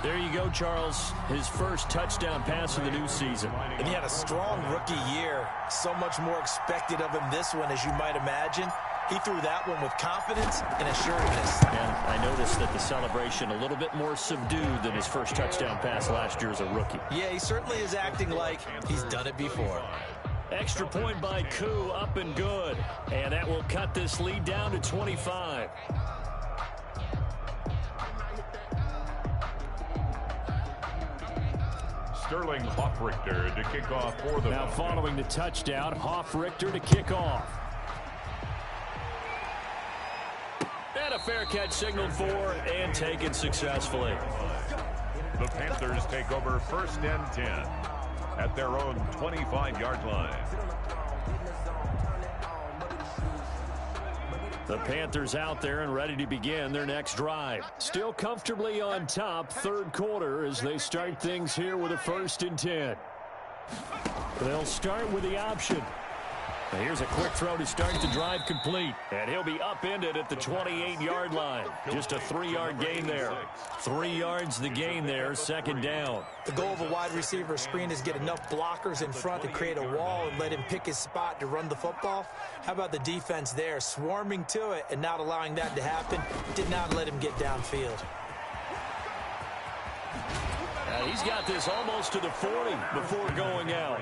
There you go, Charles. His first touchdown pass of the new season. And he had a strong rookie year. So much more expected of him this one, as you might imagine. He threw that one with confidence and assuredness. And I noticed that the celebration a little bit more subdued than his first touchdown pass last year as a rookie. Yeah, he certainly is acting like he's done it before. Extra point by Koo, up and good. And that will cut this lead down to 25. Sterling Hoffrichter to kick off for the Now following the touchdown, Hoffrichter to kick off. And a fair catch signaled for and taken successfully. The Panthers take over 1st and 10 at their own 25-yard line. The Panthers out there and ready to begin their next drive. Still comfortably on top, third quarter, as they start things here with a 1st and 10. They'll start with the option. Now here's a quick throw to start the drive complete. And he'll be upended at the 28-yard line. Just a 3-yard gain there. 3 yards the gain there, 2nd down. The goal of a wide receiver screen is get enough blockers in front to create a wall and let him pick his spot to run the football. How about the defense there, swarming to it and not allowing that to happen? Did not let him get downfield. He's got this almost to the 40 before going out.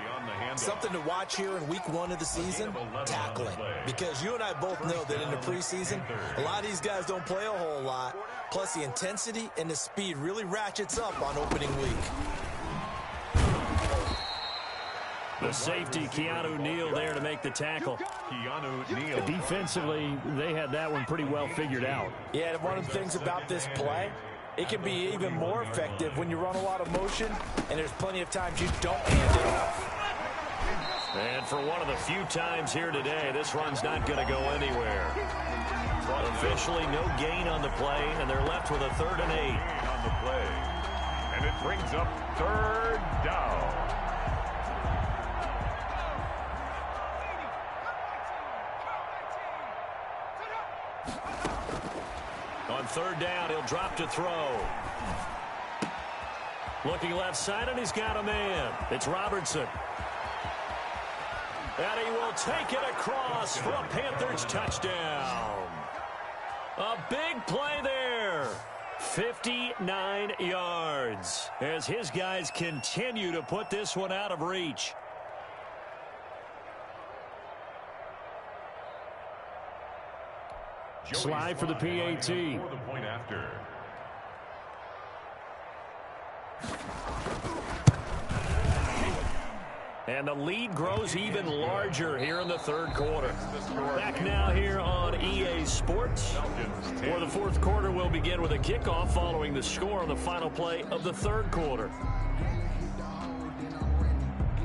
Something to watch here in week 1 of the season, tackling. Because you and I both know that in the preseason, a lot of these guys don't play a whole lot. Plus the intensity and the speed really ratchets up on opening week. The safety, Keanu Neal, there to make the tackle. Keanu Neal. Defensively, they had that one pretty well figured out. Yeah, one of the things about this play, it can be even more effective when you run a lot of motion, and there's plenty of times you don't hand it off. And for one of the few times here today, this run's not going to go anywhere. Officially no gain on the play, and they're left with a 3rd and 8. On the play. And it brings up 3rd down. On 3rd down, he'll drop to throw. Looking left side, and he's got a man. It's Robertson. And he will take it across for a Panthers touchdown. A big play there. 59 yards as his guys continue to put this one out of reach. Slide for the PAT. For the point after. And the lead grows even larger here in the 3rd quarter. Back now here on EA Sports. For the 4th quarter, we'll begin with a kickoff following the score on the final play of the 3rd quarter.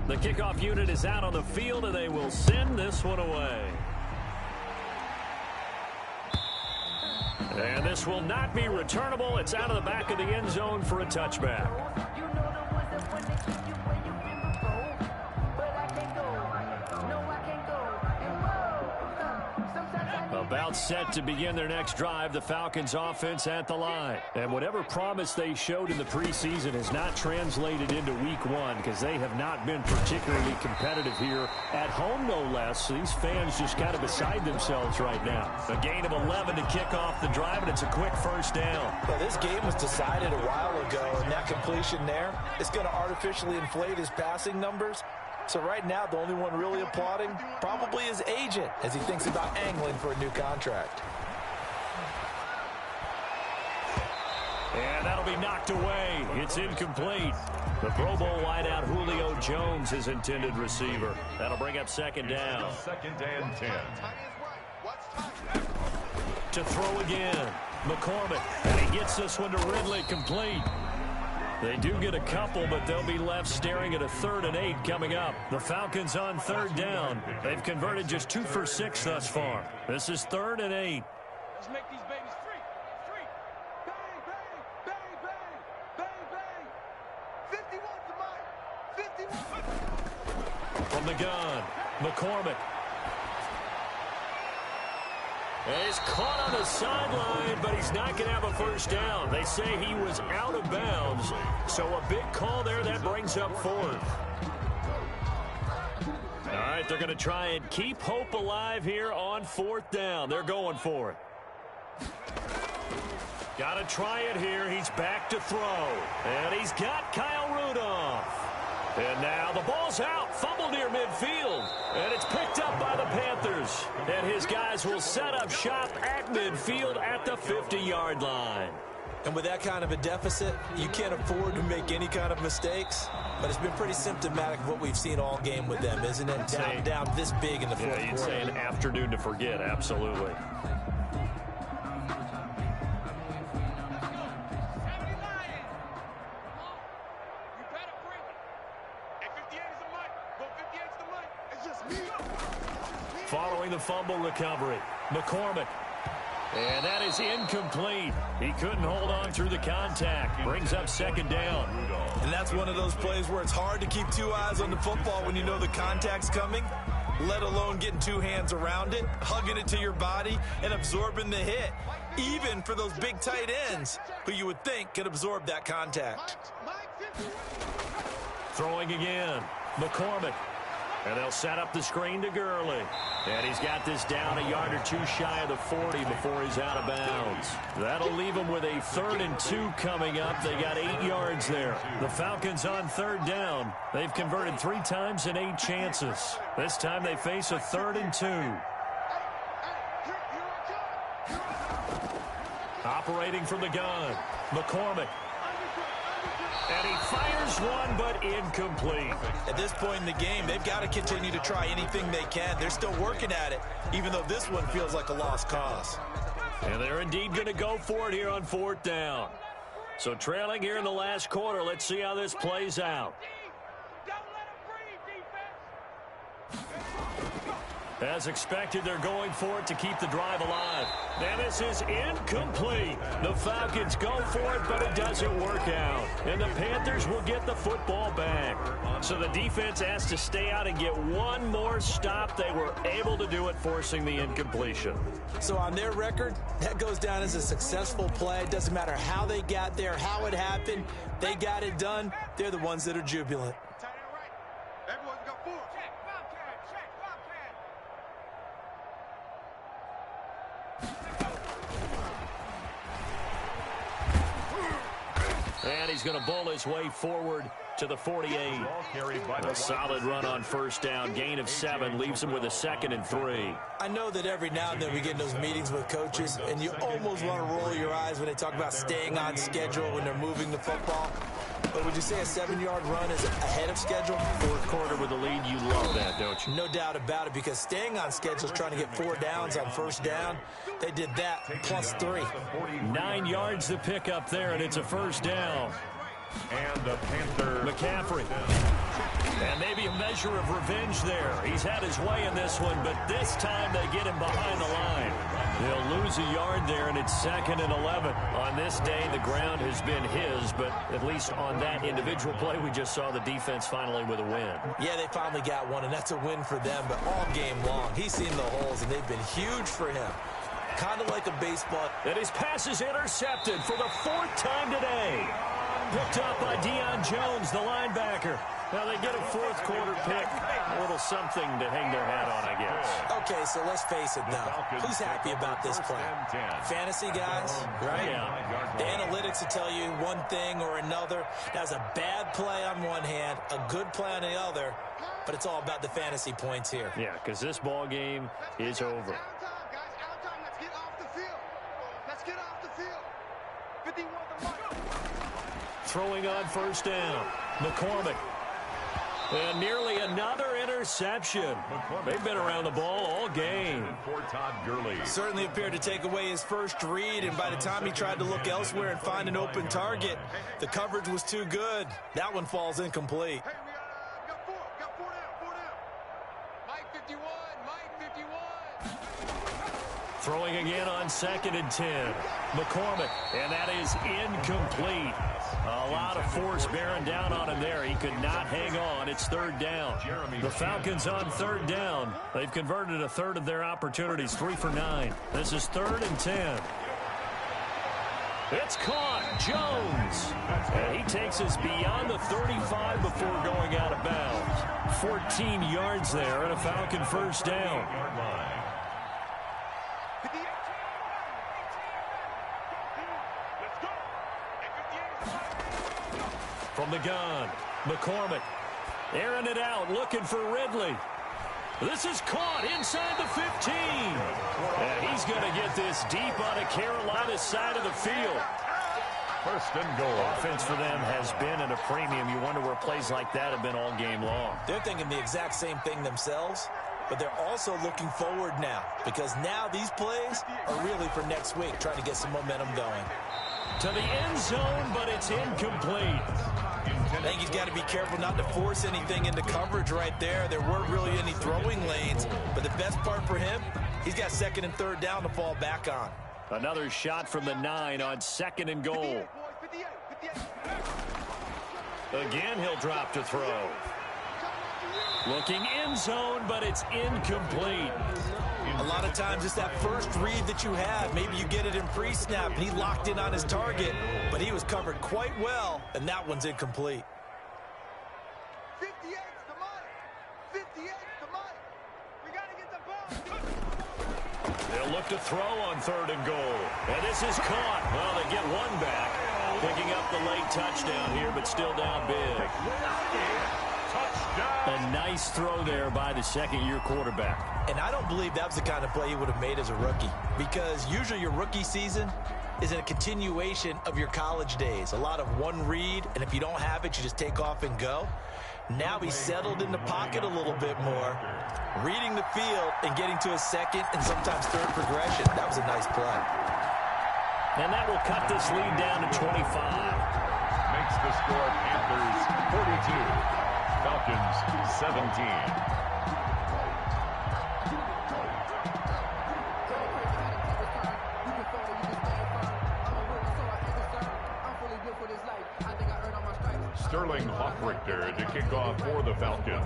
The kickoff unit is out on the field, and they will send this one away. And this will not be returnable. It's out of the back of the end zone for a touchback. About set to begin their next drive, the Falcons offense at the line. And whatever promise they showed in the preseason has not translated into week 1 because they have not been particularly competitive here at home, no less. So these fans just kind of beside themselves right now. A gain of 11 to kick off the drive, and it's a quick 1st down. Well, this game was decided a while ago, and that completion there is going to artificially inflate his passing numbers. So right now, the only one really applauding probably his agent as he thinks about angling for a new contract. And that'll be knocked away. It's incomplete. The Pro Bowl wideout Julio Jones, his intended receiver. That'll bring up 2nd down. 2nd and 10. To throw again. McCormick. And he gets this one to Ridley, complete. They do get a couple, but they'll be left staring at a 3rd and 8 coming up. The Falcons on 3rd down. They've converted just 2 for 6 thus far. This is 3rd and 8. Let's make these babies free. Free. Bang, bang, bang, bang, bang, bang. 51 to mine. 51. From the gun, McCormick. And he's caught on the sideline, but he's not going to have a 1st down. They say he was out of bounds. So a big call there. That brings up 4th. All right, they're going to try and keep hope alive here on 4th down. They're going for it. Got to try it here. He's back to throw. And he's got Kyle Rudolph. And now the ball's out. Fumble near midfield. And it's picked up by the Panthers. And his guys will set up shop at midfield at the 50-yard line. And with that kind of a deficit, you can't afford to make any kind of mistakes. But it's been pretty symptomatic of what we've seen all game with them, isn't it? Down this big in the 4th quarter. Yeah, you'd say an afternoon to forget. Absolutely. Following the fumble recovery, McCormick And that is incomplete. He couldn't hold on through the contact. Brings up second down. And that's one of those plays where it's hard to keep two eyes on the football when you know the contact's coming, let alone getting two hands around it, hugging it to your body, and absorbing the hit, even for those big tight ends who you would think could absorb that contact. Throwing again. McCormick. And they'll set up the screen to Gurley. And he's got this down a yard or two shy of the 40 before he's out of bounds. That'll leave him with a 3rd and 2 coming up. They got 8 yards there. The Falcons on 3rd down. They've converted 3 times in 8 chances. This time they face a 3rd and 2. Operating from the gun. McCormick. And he fires one, but incomplete. At this point in the game, they've got to continue to try anything they can. They're still working at it, even though this one feels like a lost cause. And they're indeed going to go for it here on 4th down. So trailing here in the last quarter, let's see how this plays out. As expected, they're going for it to keep the drive alive. And this is incomplete. The Falcons go for it, but it doesn't work out. And the Panthers will get the football back. So the defense has to stay out and get one more stop. They were able to do it, forcing the incompletion. So on their record, that goes down as a successful play. It doesn't matter how they got there, how it happened. They got it done. They're the ones that are jubilant. Everyone's got 4. And he's going to bowl his way forward to the 48. A solid run on 1st down. Gain of 7 leaves him with a 2nd and 3. I know that every now and then we get in those meetings with coaches, and you almost want to roll your eyes when they talk about staying on schedule when they're moving the football. But would you say a 7-yard run is ahead of schedule? 4th quarter with the lead, you love that, don't you? No doubt about it, because staying on schedule is trying to get 4 downs on 1st down. They did that, plus 3. 9 yards to pick up there, and it's a 1st down. And the Panthers. McCaffrey. And maybe a measure of revenge there. He's had his way in this one, but this time they get him behind the line. They'll lose a yard there, and it's 2nd and 11. On this day, the ground has been his, but at least on that individual play, we just saw the defense finally with a win. Yeah, they finally got one, and that's a win for them, but all game long, he's seen the holes, and they've been huge for him. Kind of like a baseball. And his pass is intercepted for the 4th time today. Picked up by Deion Jones, the linebacker. Now they get a 4th quarter pick. A little something to hang their hat on, I guess. Okay, so let's face it now. Who's happy about this play? Fantasy guys, right? Yeah. The analytics will tell you one thing or another. That's a bad play on one hand, a good play on the other, but it's all about the fantasy points here. Yeah, because this ball game is over. Throwing on 1st down. McCormick. And nearly another interception. They've been around the ball all game. For Todd Gurley. Certainly appeared to take away his first read, and by the time he tried to look elsewhere and find an open target, the coverage was too good. That one falls incomplete. Hey, we got 4 down. Mike 51, Mike 51. Throwing again on 2nd and 10. McCormick, and that is incomplete. A lot of force bearing down on him there. He could not hang on. It's 3rd down. The Falcons on 3rd down. They've converted a 1/3 of their opportunities, 3 for 9. This is 3rd and 10. It's caught. Jones. And he takes us beyond the 35 before going out of bounds. 14 yards there and a Falcon 1st down. From the gun, McCormick airing it out, looking for Ridley. This is caught inside the 15. And he's going to get this deep on a Carolina side of the field. 1st and goal. Offense for them has been at a premium. You wonder where plays like that have been all game long. They're thinking the exact same thing themselves, but they're also looking forward now, because now these plays are really for next week, trying to get some momentum going. To the end zone, but it's incomplete. I think he's got to be careful not to force anything into coverage right there. There weren't really any throwing lanes, but the best part for him, he's got 2nd and 3rd down to fall back on. Another shot from the 9 on 2nd and goal. Again, he'll drop to throw. Looking end zone, but it's incomplete. A lot of times it's that first read that you have. Maybe you get it in pre-snap, and he locked in on his target, but he was covered quite well, and that one's incomplete. 58's the money. 58's the money. We got to get the ball. They'll look to throw on 3rd and goal. And this is caught. Well, they get one back. Picking up the late touchdown here, but still down big. A nice throw there by the second-year quarterback. And I don't believe that was the kind of play he would have made as a rookie, because usually your rookie season is a continuation of your college days. A lot of one read, and if you don't have it, you just take off and go. Now he's settled in the pocket a little bit more, reading the field and getting to a second and sometimes third progression. That was a nice play. And that will cut this lead down to 25. Makes the score Panthers 42, Falcons 17. Sterling Hoffrichter to kick off for the Falcons.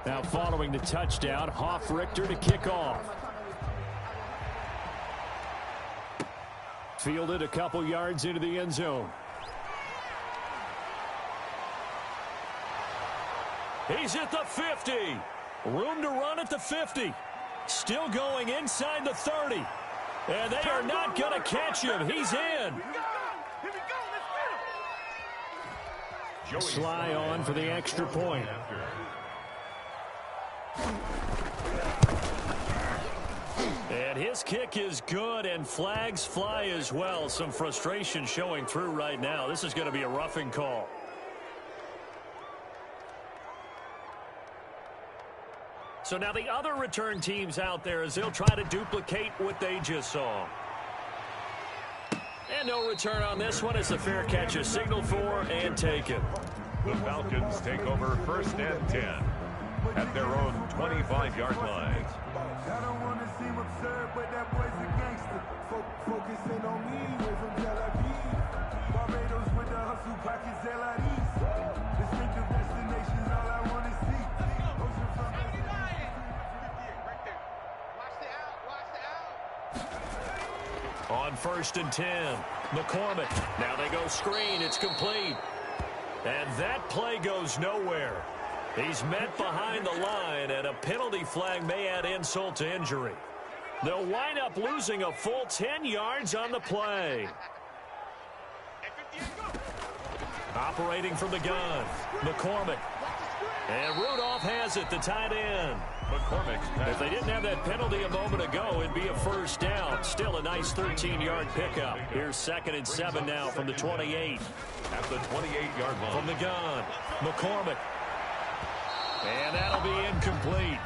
Now following the touchdown, Hoffrichter to kick off. Fielded a couple yards into the end zone. He's at the 50. Room to run at the 50. Still going inside the 30. And they are not going to catch him. He's in. Sly on for the extra point. And his kick is good, and flags fly as well. Some frustration showing through right now. This is going to be a roughing call. So now the other return teams out there as they'll try to duplicate what they just saw. And no return on this one as the fair catch is signaled for and taken. The Falcons take over 1st and 10 at their own 25-yard line. I don't want to seem absurd, but that boy's a gangster. Focusing on me, way from Tel Aviv. Barbados with the hustle pockets, LIDs. Distinctive destinations, all I want to see. Ocean from Right there. Watch the out. On 1st and 10, McCormick. Now they go screen. It's complete. And that play goes nowhere. He's met behind the line, and a penalty flag may add insult to injury. They'll wind up losing a full 10 yards on the play. Operating from the gun, McCormick. And Rudolph has it, the tight end. If they didn't have that penalty a moment ago, it'd be a first down. Still a nice 13-yard pickup. Here's 2nd and 7 now from the 28. At the 28-yard line. From the gun, McCormick. And that'll be incomplete.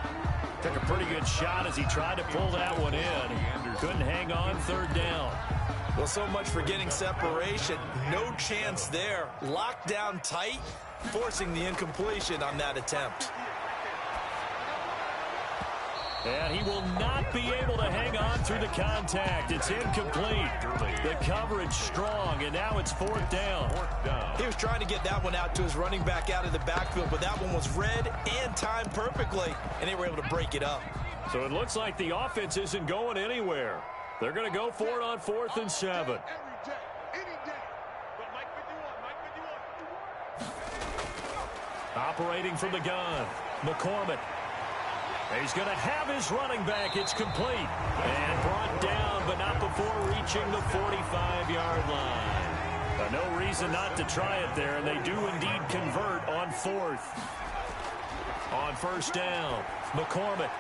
Took a pretty good shot as he tried to pull that one in. Couldn't hang on 3rd down. Well, so much for getting separation. No chance there. Locked down tight, forcing the incompletion on that attempt. And he will not be able to hang on through the contact. It's incomplete. The coverage strong, and now it's 4th down. He was trying to get that one out to his running back out of the backfield, but that one was read and timed perfectly, and they were able to break it up. So it looks like the offense isn't going anywhere. They're going to go for it on 4th and 7. Every day, any day. But Mike 51, Operating from the gun, McCormick. He's going to have his running back. It's complete. And brought down, but not before reaching the 45-yard line. No reason not to try it there, and they do indeed convert on 4th. On 1st down, McCormick.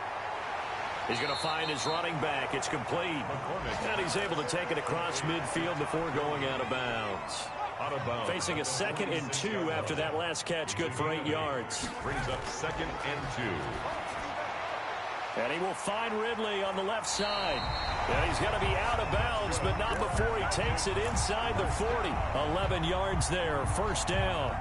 He's going to find his running back. It's complete. And he's able to take it across midfield before going out of bounds. Facing a 2nd and 2 after that last catch, good for 8 yards. Brings up 2nd and 2. And he will find Ridley on the left side. And he's going to be out of bounds, but not before he takes it inside the 40. 11 yards there, first down.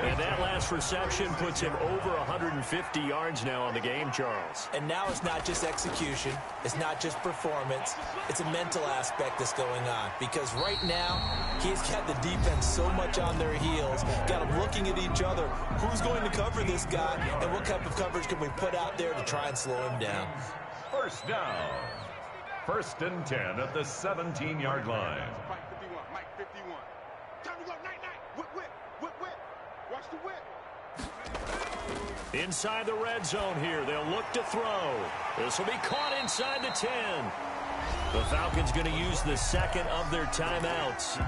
And that last reception puts him over 150 yards now on the game, Charles. And now it's not just execution. It's not just performance. It's a mental aspect that's going on. Because right now, he's got the defense so much on their heels, got them looking at each other. Who's going to cover this guy, and what type of coverage can we put out there to try and slow him down? First down. First and 10 at the 17-yard line. Mike 51, Mike 51. Time to go, night, night. Whip, whip, whip, whip. Watch the whip. Inside the red zone here, they'll look to throw. This will be caught inside the 10. The Falcons going to use the second of their timeouts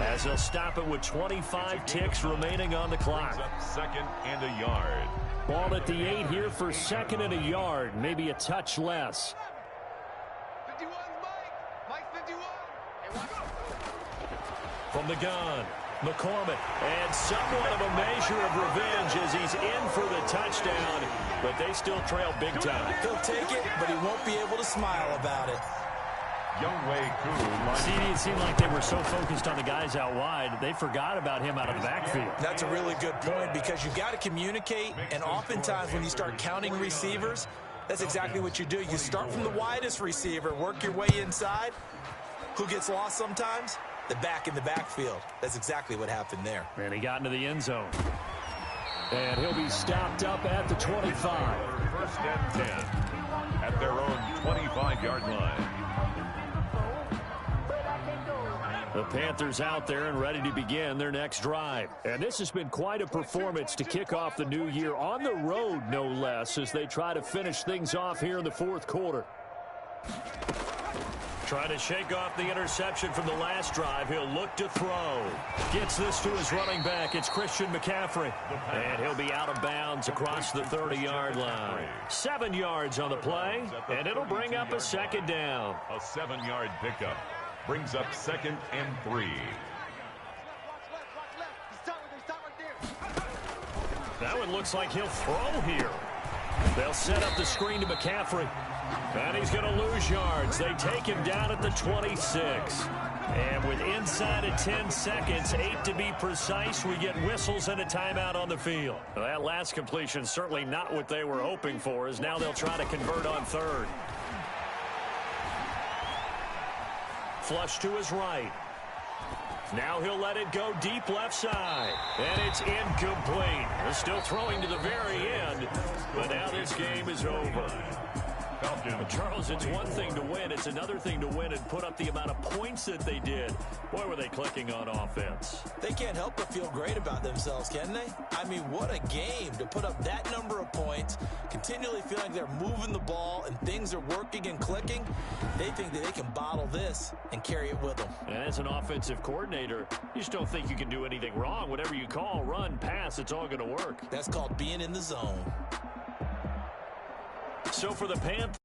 as they'll stop it with 25 ticks remaining on the clock. Second and a yard. Ball at the 8 here for second and a yard, maybe a touch less. 51's Mike. Mike 51. Hey, watch out. From the gun, McCormick, and somewhat of a measure of revenge as he's in for the touchdown, but they still trail big time. He'll take it, but he won't be able to smile about it. See, it seemed like they were so focused on the guys out wide, they forgot about him out of the backfield. That's a really good point because you've got to communicate, and oftentimes when you start counting receivers, that's exactly what you do. You start from the widest receiver, work your way inside. Who gets lost sometimes? The back in the backfield. That's exactly what happened there. And he got into the end zone. And he'll be stopped up at the 25. First and 10 at their own 25-yard line. The Panthers out there and ready to begin their next drive. And this has been quite a performance to kick off the new year on the road, no less, as they try to finish things off here in the fourth quarter. Trying to shake off the interception from the last drive. He'll look to throw. Gets this to his running back. It's Christian McCaffrey. And he'll be out of bounds across the 30-yard line. 7 yards on the play, and it'll bring up a second down. A 7-yard pickup brings up second and 3. That one looks like he'll throw here. They'll set up the screen to McCaffrey. And he's going to lose yards. They take him down at the 26. And with inside of 10 seconds, 8 to be precise, we get whistles and a timeout on the field. Well, that last completion certainly not what they were hoping for, as now they'll try to convert on third. Flush to his right. Now he'll let it go deep left side. And it's incomplete. They're still throwing to the very end. But now this game is over. Charles, it's one thing to win. It's another thing to win and put up the amount of points that they did. Boy, were they clicking on offense. They can't help but feel great about themselves, can they? I mean, what a game to put up that number of points, continually feeling they're moving the ball and things are working and clicking. They think that they can bottle this and carry it with them. And as an offensive coordinator, you just don't think you can do anything wrong. Whatever you call, run, pass, it's all going to work. That's called being in the zone. So for the Panthers,